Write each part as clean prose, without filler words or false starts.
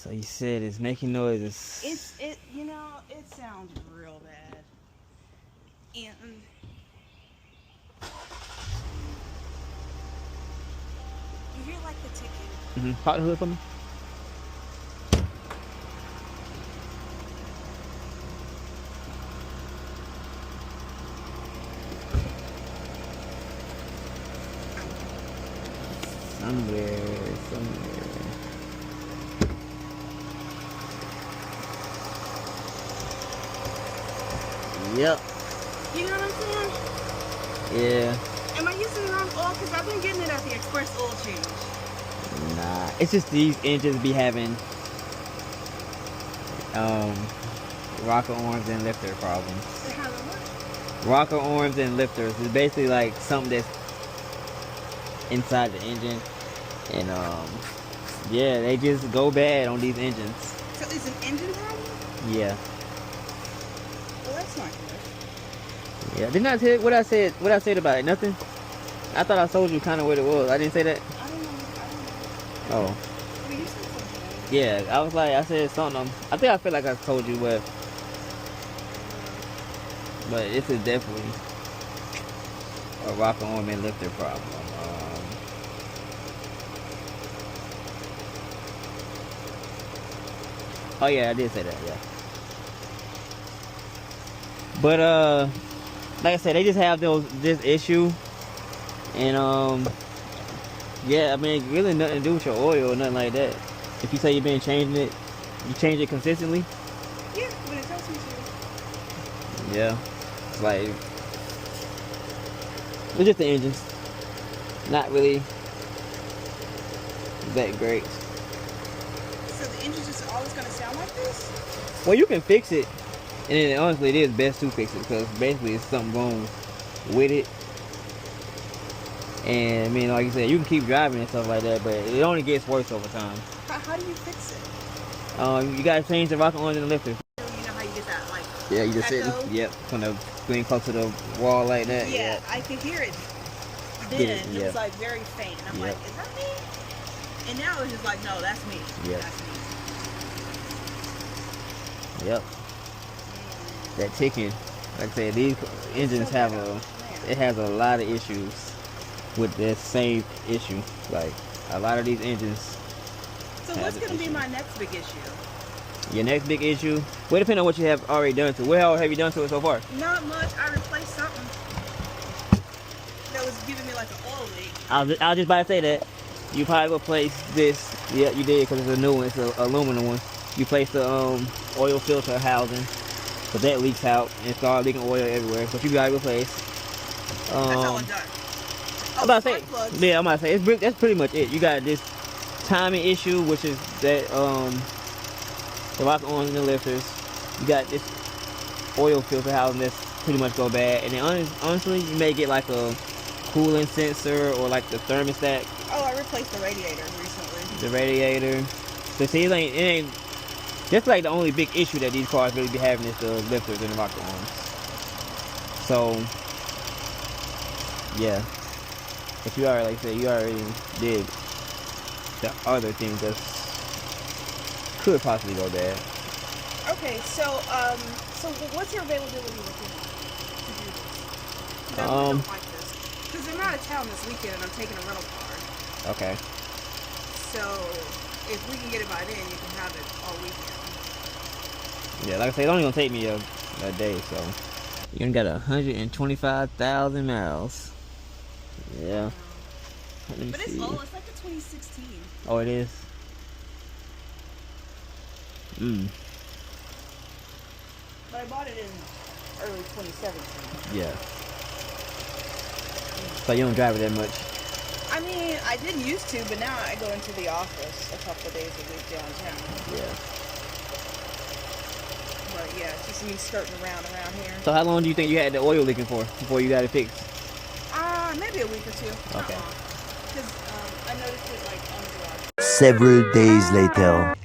So you said it's making noises. It sounds real bad. And you hear like the ticking. Pop the hood for me. Somewhere. Yep. You know what I'm saying? Yeah. Am I using the wrong oil? Because I've been getting it at the express oil change. Nah. It's just these engines be having rocker arms and lifter problems. They have what? Rocker arms and lifters. It's basically like something that's inside the engine. And yeah, they just go bad on these engines. So it's an engine problem? Yeah. Well, that's not good. Yeah. Didn't I tell you what I said? What I said about it? Nothing. I thought I told you kind of what it was. I didn't say that. I don't know. Oh. Well, you said something. Yeah. I said something. I think I feel like I told you what. But this is definitely a rocker arm and lifter problem. Oh yeah, I did say that, yeah. But like I said, they just have this issue. And yeah, I mean really nothing to do with your oil or nothing like that. If you say you've been changing it, you change it consistently? Yeah, when it tells me to. Yeah. It's like it's just the engines. Not really that great. So the engine's just always gonna sound like this? Well, you can fix it, and then honestly, it is best to fix it because basically it's something wrong with it. And I mean, like you said, you can keep driving and stuff like that, but it only gets worse over time. How do you fix it? You gotta change the rocker arms and the lifter. You know how you get that like Yeah, you just echo? sit. Yep, kind of being close to the wall like that. Yeah, I could hear it then. It was like very faint, and I'm like, is that me? And now it's just like, no, that's me. Yeah. That's me. Yep. That ticking, like I said, these engines have it has a lot of issues with this same issue. Like a lot of these engines. So what's going to be my next big issue? Your next big issue? Well, depending on what you have already done to it. What have you done to it so far? Not much. I replaced something that was giving me like an oil leak. I was just about to say that. You probably replaced this. Yeah, you did because it's a new one. It's an aluminum one. You placed the oil filter housing, but that leaks out and started leaking oil everywhere. But you got to replace. That's all I'm done. I'm about to say, yeah, I'm about to say that's pretty much it. You got this timing issue, which is that the rocker arms and the lifters. You got this oil filter housing that's pretty much go bad, and then honestly, you may get like a coolant sensor or like the thermostat. Oh, I replaced the radiator recently. The radiator. So see, it ain't. That's like the only big issue that these cars really be having is the lifters and the rocker arms. So yeah. If you already, like I said, you already did the other things that could possibly go bad. Okay, so what's your availability looking like to do this? I really don't like this because I'm out of town this weekend and I'm taking a rental car. Okay. So if we can get it by then, you can have it all weekend. Yeah, like I said, it's only gonna take me a day, so you only got 125,000 miles. Yeah. But it's old. It's like a 2016. Oh, it is. But I bought it in early 2017. Yeah. So you don't drive it that much. I mean, I didn't used to, but now I go into the office a couple of days a week downtown. Yeah. But yeah, it's just me skirting around here. So how long do you think you had the oil leaking for before you got it fixed? Maybe a week or two. Okay. Because I noticed it like on the garage. Several days later.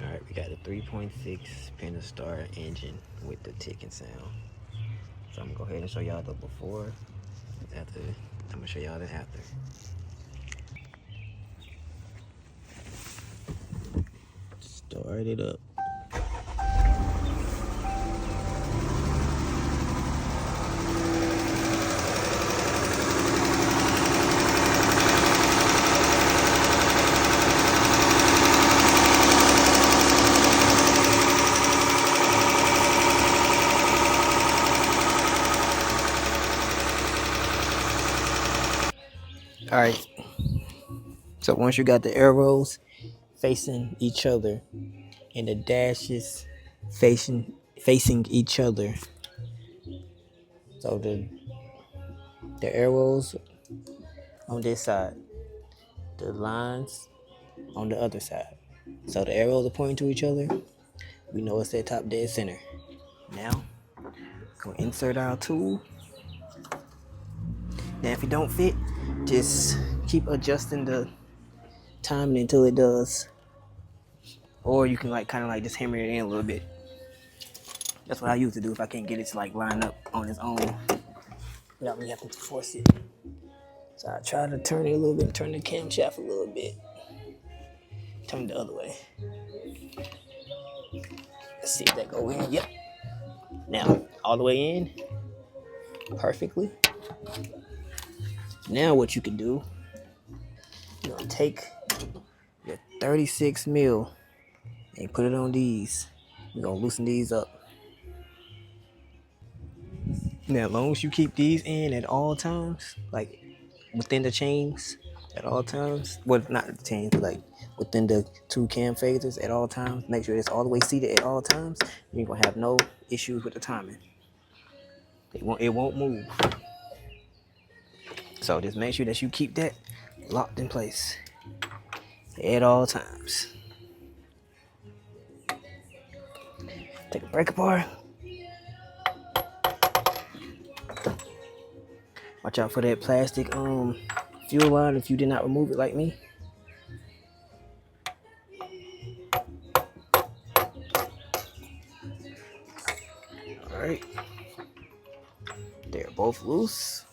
Alright, we got a 3.6 Pentastar engine with the ticking sound. So I'm gonna go ahead and show y'all the before. After, I'm gonna show y'all the after. Start it up. All right. So once you got the arrows facing each other and the dashes facing each other, so the arrows on this side, the lines on the other side. So the arrows are pointing to each other. We know it's that top dead center. Now, go insert our tool. Now, if it don't fit, just keep adjusting the timing until it does. Or you can kind of just hammer it in a little bit. That's what I used to do if I can't get it to line up on its own without me having to force it. So I try to turn it a little bit, turn the camshaft a little bit. Turn it the other way. Let's see if that go in. Yep. Now, all the way in. Perfectly. Now what you can do, you're gonna take your 36 mil and put it on these. We're gonna loosen these up. Now, as long as you keep these in at all times, like within the chains at all times, well, not the chains, but within the two cam phasers at all times, make sure it's all the way seated at all times. You're gonna have no issues with the timing. It won't move. So just make sure that you keep that locked in place at all times. Take a break apart. Watch out for that plastic fuel line if you did not remove it like me. Alright. They're both loose.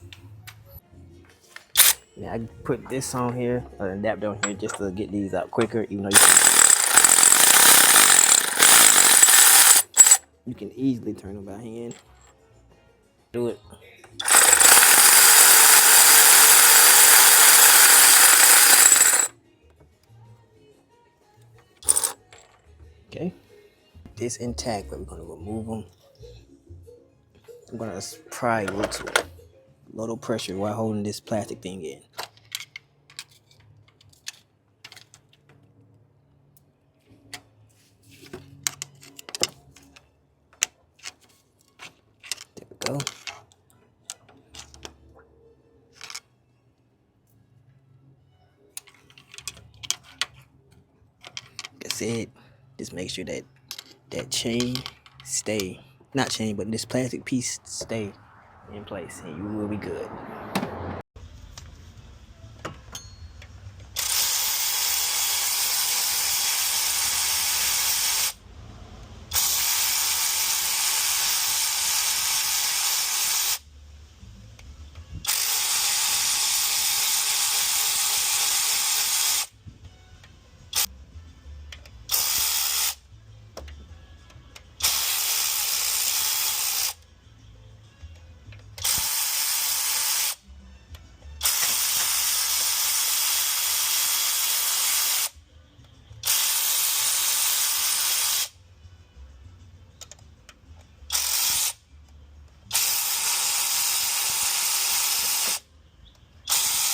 Now I put this on here, an adapter on here, just to get these out quicker, even though you can easily turn them by hand. Do it. Okay. This intact, but we're gonna remove them. I'm gonna pry a little pressure while holding this plastic thing in. There we go. That's it. Just make sure that chain stay, not chain, but this plastic piece stay in place, and you will be good.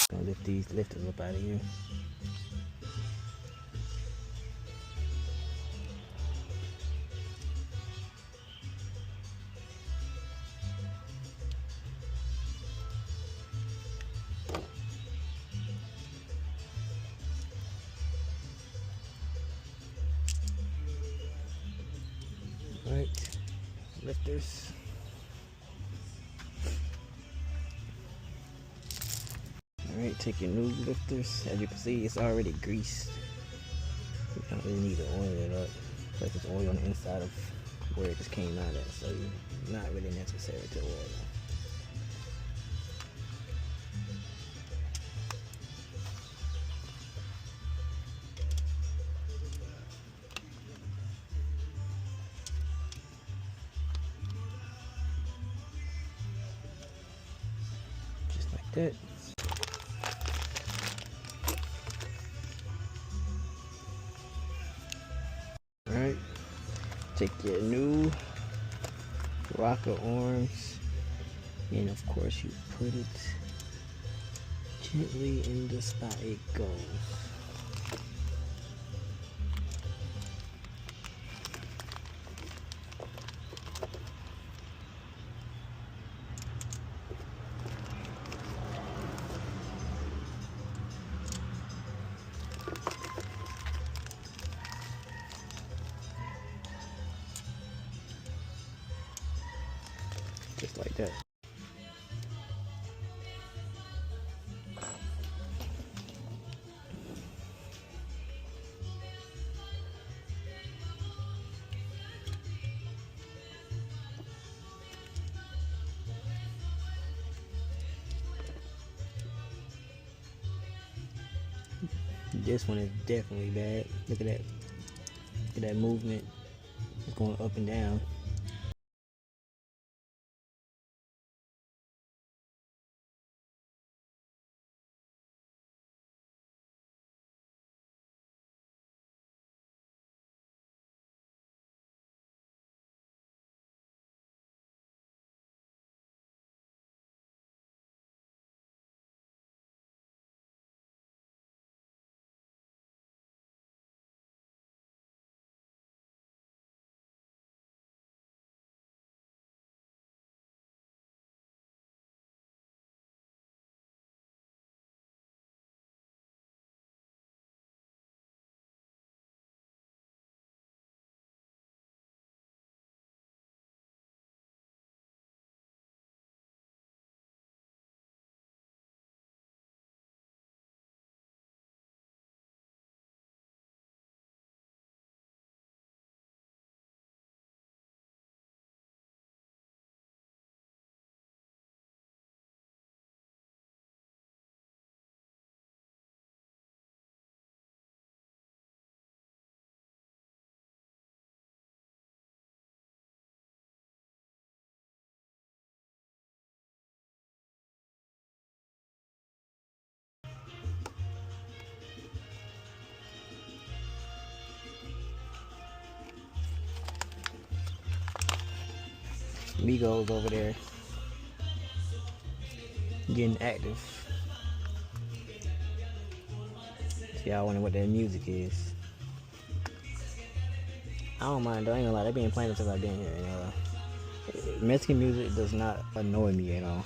Gonna lift these lifters up out of here. Alright, lifters. Alright, take your new lifters. As you can see, it's already greased. You don't really need to oil it up. Plus there's oil on the inside of where it just came out at, so it's not really necessary to oil it. that. Alright, take your new rocker arms, and of course you put it gently in the spot it goes. Just like that. This one is definitely bad. Look at that. Look at that movement. It's going up and down. Migos over there getting active. See, y'all wonder what their music is. I don't mind though, I ain't gonna lie, they've been playing it since I've been here. Mexican music does not annoy me at all.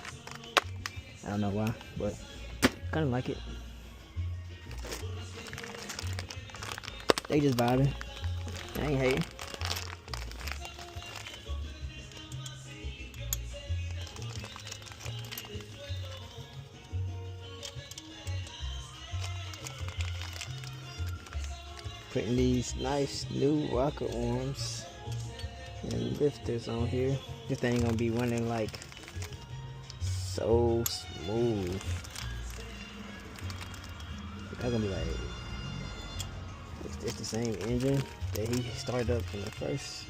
I don't know why, but kind of like it. They just vibing. I ain't hating. Putting these nice new rocker arms and lifters on here. This thing gonna be running like so smooth. That's gonna be like, it's the same engine that he started up from the first.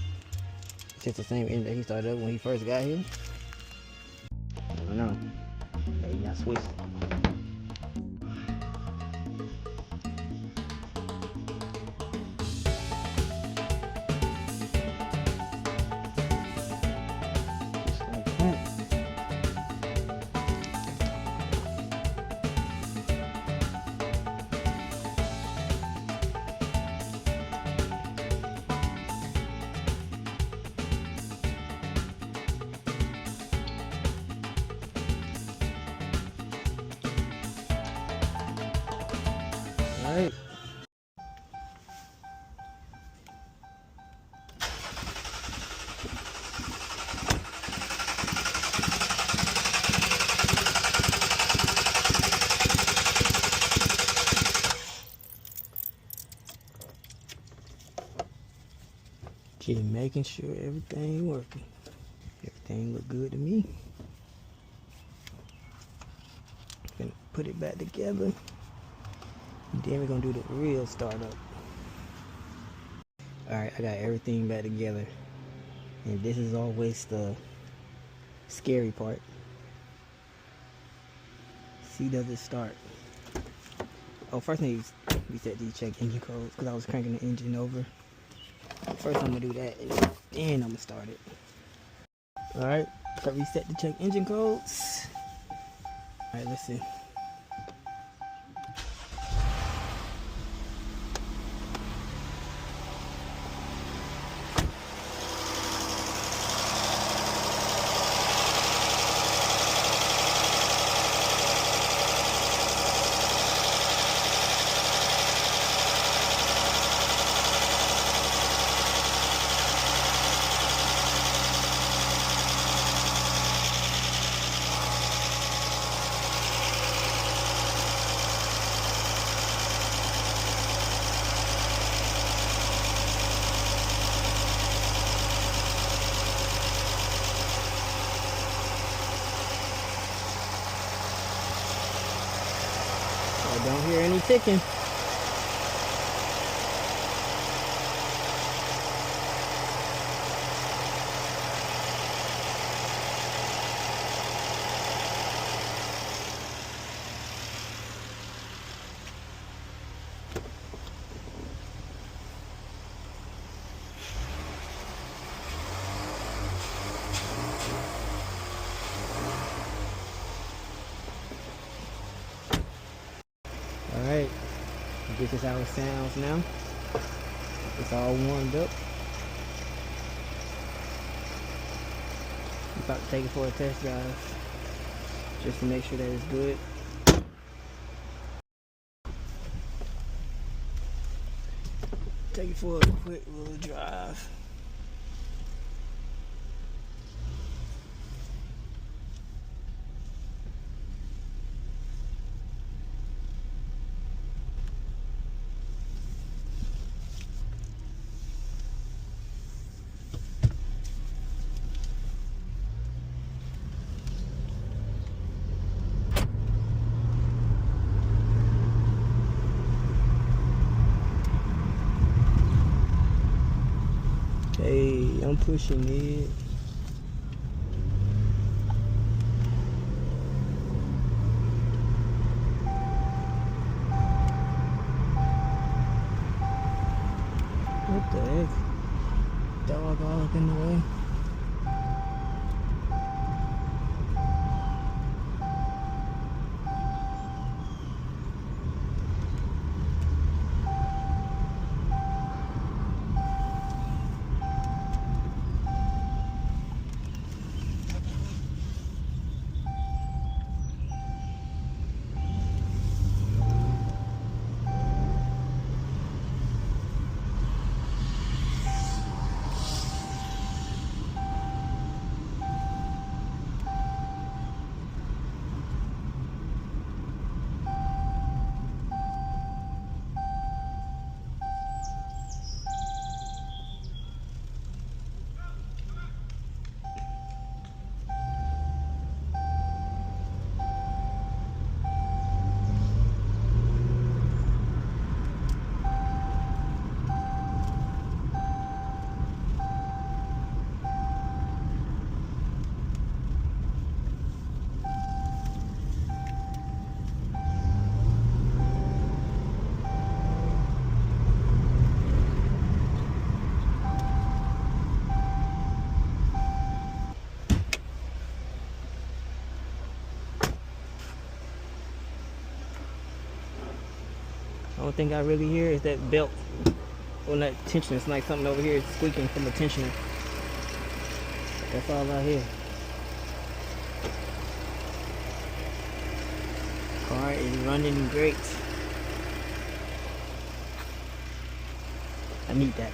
It's just the same engine that he started up when he first got here. I don't know. Hey, you got switched. Alright. Keep making sure everything working. Everything look good to me. Gonna put it back together. Then we're gonna do the real startup. Alright, I got everything back together. And this is always the scary part. See, does it start? Oh, first I need to reset these check engine codes because I was cranking the engine over. First I'm gonna do that and then I'm gonna start it. Alright, so reset the check engine codes. Alright, let's see. I don't hear any ticking. Alright, this is how it sounds now. It's all warmed up. I'm about to take it for a test drive just to make sure that it's good. Take it for a quick little drive. Hey, I'm pushing it. What the heck? Dog all up in the way. The only thing I really hear is that belt on that tensioner. It's like something over here is squeaking from the tensioner. That's all I hear. Car is running great. I need that.